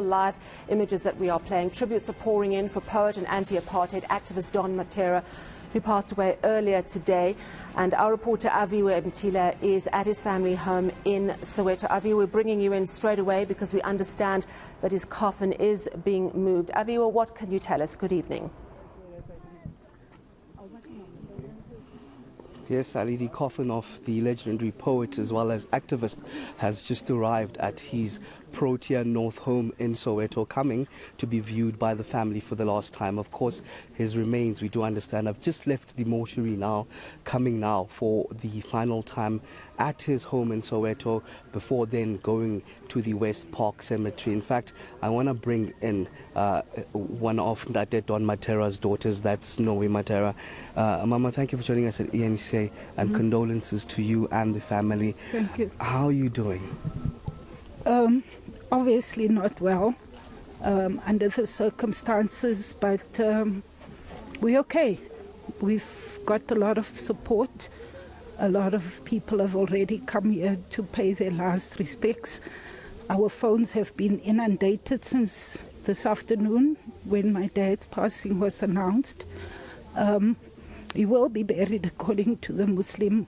Live images that we are playing. Tributes are pouring in for poet and anti-apartheid activist Don Mattera, who passed away earlier today. And our reporter Aviwe Mtila is at his family home in Soweto. Aviwe, we're bringing you in straight away because we understand that his coffin is being moved. Aviwe, what can you tell us? Good evening. Yes, Ali, the coffin of the legendary poet as well as activist has just arrived at his Protea North home in Soweto, coming to be viewed by the family for the last time. Of course, his remains, we do understand, have just left the mortuary now, coming now for the final time at his home in Soweto, before then going to the West Park Cemetery. In fact, I want to bring in one of Don Mattera's daughters, that's Aviwe Mtila. Mama, thank you for joining us at eNCA, and condolences to you and the family. Thank you. How are you doing? Obviously not well under the circumstances, but we're okay. We've got a lot of support. A lot of people have already come here to pay their last respects. Our phones have been inundated since this afternoon when my dad's passing was announced. He will be buried according to the Muslim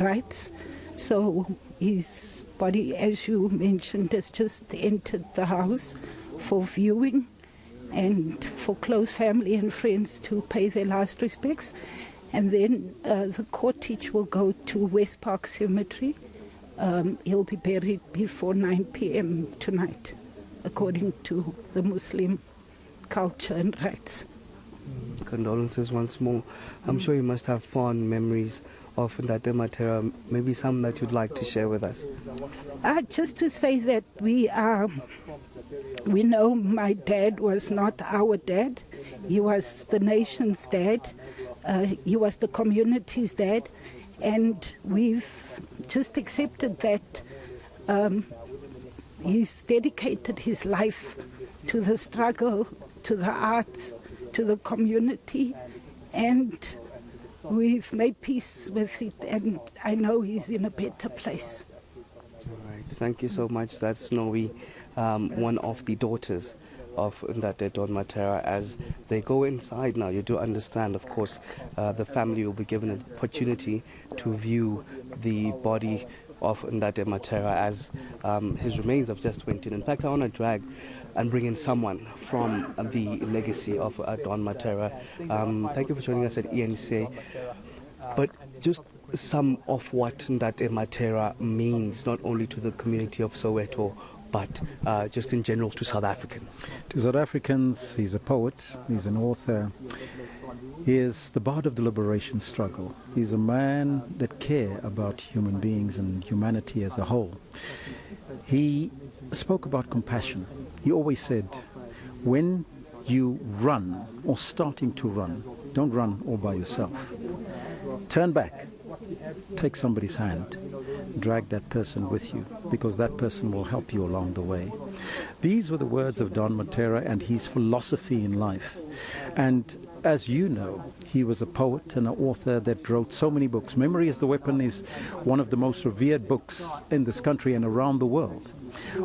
rites. So his body, as you mentioned, has just entered the house for viewing and for close family and friends to pay their last respects. And then the cortege will go to West Park Cemetery. He'll be buried before 9 p.m. tonight, according to the Muslim culture and rites. Condolences once more. I'm sure you must have fond memories of Don Mattera, maybe some that you'd like to share with us. Just to say that we know my dad was not our dad. He was the nation's dad. He was the community's dad. And we've just accepted that he's dedicated his life to the struggle, to the arts, to the community, and we've made peace with it, and I know he's in a better place. All right. Thank you so much. That's Aviwe, one of the daughters of Don Mattera. As they go inside now, you do understand, of course, the family will be given an opportunity to view the body of Don Mattera as his remains have just went in. In fact, I want to drag and bring in someone from the legacy of Don Mattera. Thank you for joining us at eNCA. But just some of what Don Mattera means, not only to the community of Soweto, but just in general to South Africans. To South Africans, he's a poet, he's an author, he is the bard of the liberation struggle. He's a man that cared about human beings and humanity as a whole. He spoke about compassion. He always said, when you run or starting to run, don't run all by yourself. Turn back, take somebody's hand, drag that person with you, because that person will help you along the way. These were the words of Don Mattera and his philosophy in life. And as you know, he was a poet and an author that wrote so many books. Memory is the Weapon is one of the most revered books in this country and around the world.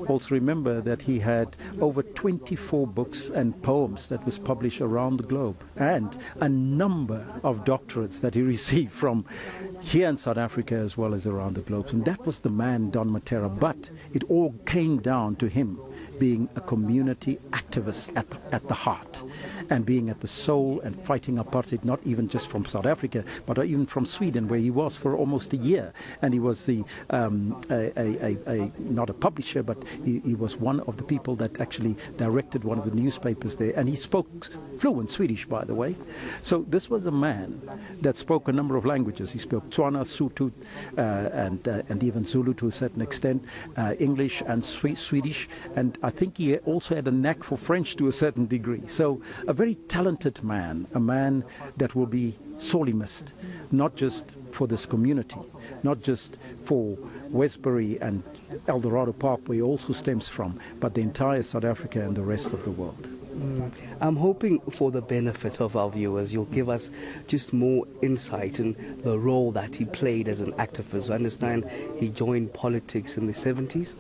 Also remember that he had over 24 books and poems that was published around the globe, and a number of doctorates that he received from here in South Africa as well as around the globe. And that was the man, Don Mattera. But it all came down to him being a community activist at the heart, and being at the soul and fighting apartheid, not even just from South Africa, but even from Sweden, where he was for almost a year. And he was the not a publisher, but he was one of the people that actually directed one of the newspapers there. And he spoke fluent Swedish, by the way. So this was a man that spoke a number of languages. He spoke Tswana, Sotho, and even Zulu to a certain extent, English and Swedish, and I think he also had a knack for French to a certain degree. So a very talented man, a man that will be sorely missed, not just for this community, not just for Westbury and Eldorado Park, where he also stems from, but the entire South Africa and the rest of the world. I'm hoping for the benefit of our viewers, you'll give us just more insight in the role that he played as an activist. I understand he joined politics in the 70s?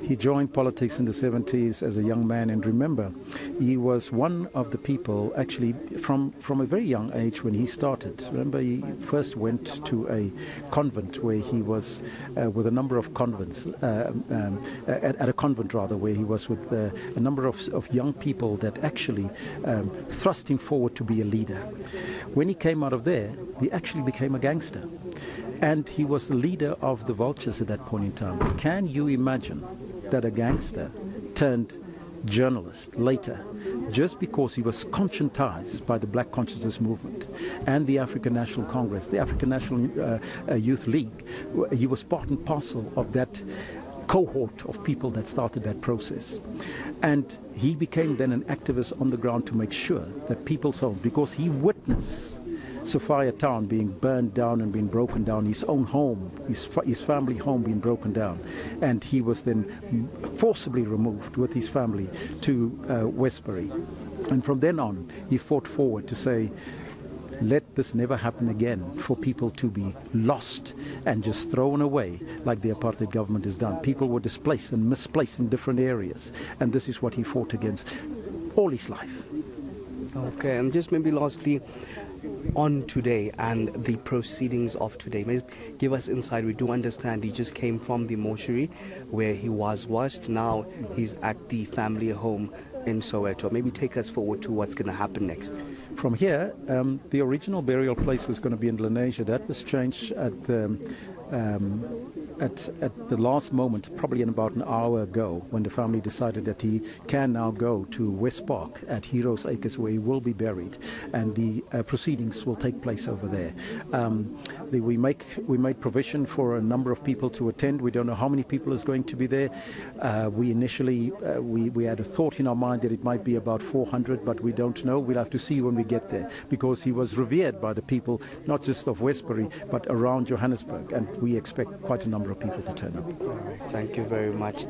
He joined politics in the 70s as a young man, and remember, he was one of the people, actually, from a very young age when he started. Remember, he first went to a convent where he was with a number of convents, at a convent rather, where he was with a number of young people that actually thrust him forward to be a leader. When he came out of there, he actually became a gangster. And he was the leader of the Vultures at that point in time. Can you imagine that a gangster turned journalist later, just because he was conscientized by the Black Consciousness Movement and the African National Congress, the African National Youth League? He was part and parcel of that cohort of people that started that process. And he became then an activist on the ground to make sure that people's homes, because he witnessed Sophia town being burned down and being broken down, his own home, his family home being broken down, and he was then forcibly removed with his family to Westbury. And from then on, he fought forward to say, let this never happen again, for people to be lost and just thrown away like the apartheid government has done. People were displaced and misplaced in different areas, and this is what he fought against all his life. Okay, and just maybe lastly, on today and the proceedings of today, maybe give us insight. We do understand he just came from the mortuary where he was washed. Now he's at the family home in Soweto. Maybe take us forward to what's going to happen next. From here, the original burial place was going to be in Lenasia. That was changed at the last moment, probably in about an hour ago, when the family decided that he can now go to West Park at Heroes Acres, where he will be buried, and the proceedings will take place over there. We made provision for a number of people to attend. We don't know how many people is going to be there. We initially we had a thought in our mind that it might be about 400, but we don't know. We'll have to see when we get there, because he was revered by the people, not just of Westbury, but around Johannesburg, and we expect quite a number of people to turn up. Thank you very much.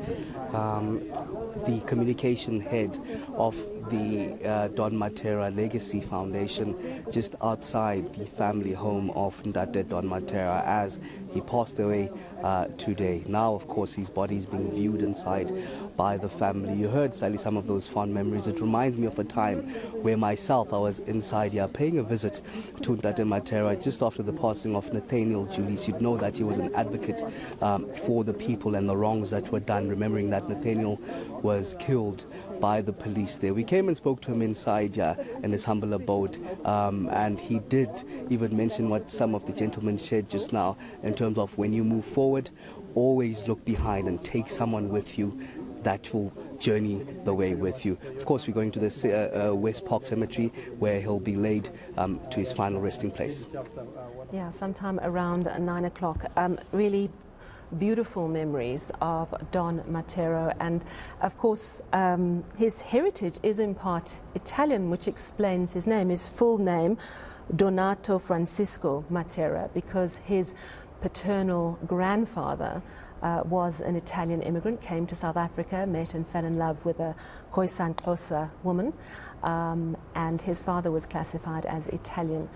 The communication head of the Don Mattera Legacy Foundation, just outside the family home of Ndate Don Mattera, as he passed away today. Now, of course, his body is being viewed inside by the family. You heard, Sally, some of those fond memories. It reminds me of a time where myself, I was inside here paying a visit to Ndate Mattera just after the passing of Nathaniel Julius. You'd know that he was an advocate for the people and the wrongs that were done, remembering that Nathaniel was killed by the police there. We came and spoke to him inside in his humble abode, and he did even mention what some of the gentlemen shared just now, in terms of when you move forward, always look behind and take someone with you that will journey the way with you. Of course, we're going to the West Park Cemetery, where he'll be laid to his final resting place. Yeah, sometime around 9 o'clock. Really beautiful memories of Don Mattera, and of course his heritage is in part Italian, which explains his name. His full name, Donato Francisco Mattera, because his paternal grandfather was an Italian immigrant, came to South Africa, met and fell in love with a Khoisan Xhosa woman, and his father was classified as Italian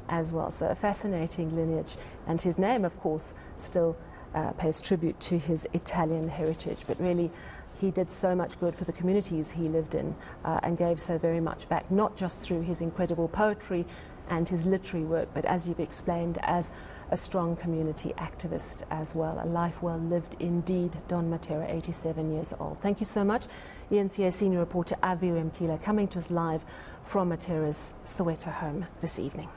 as well. So a fascinating lineage, and his name, of course, still pays tribute to his Italian heritage. But really, he did so much good for the communities he lived in, and gave so very much back, not just through his incredible poetry and his literary work, but as you've explained, as a strong community activist as well. A life well lived indeed. Don Mattera, 87 years old. Thank you so much. eNCA senior reporter Aviwe Mtila coming to us live from Mattera's Soweto home this evening.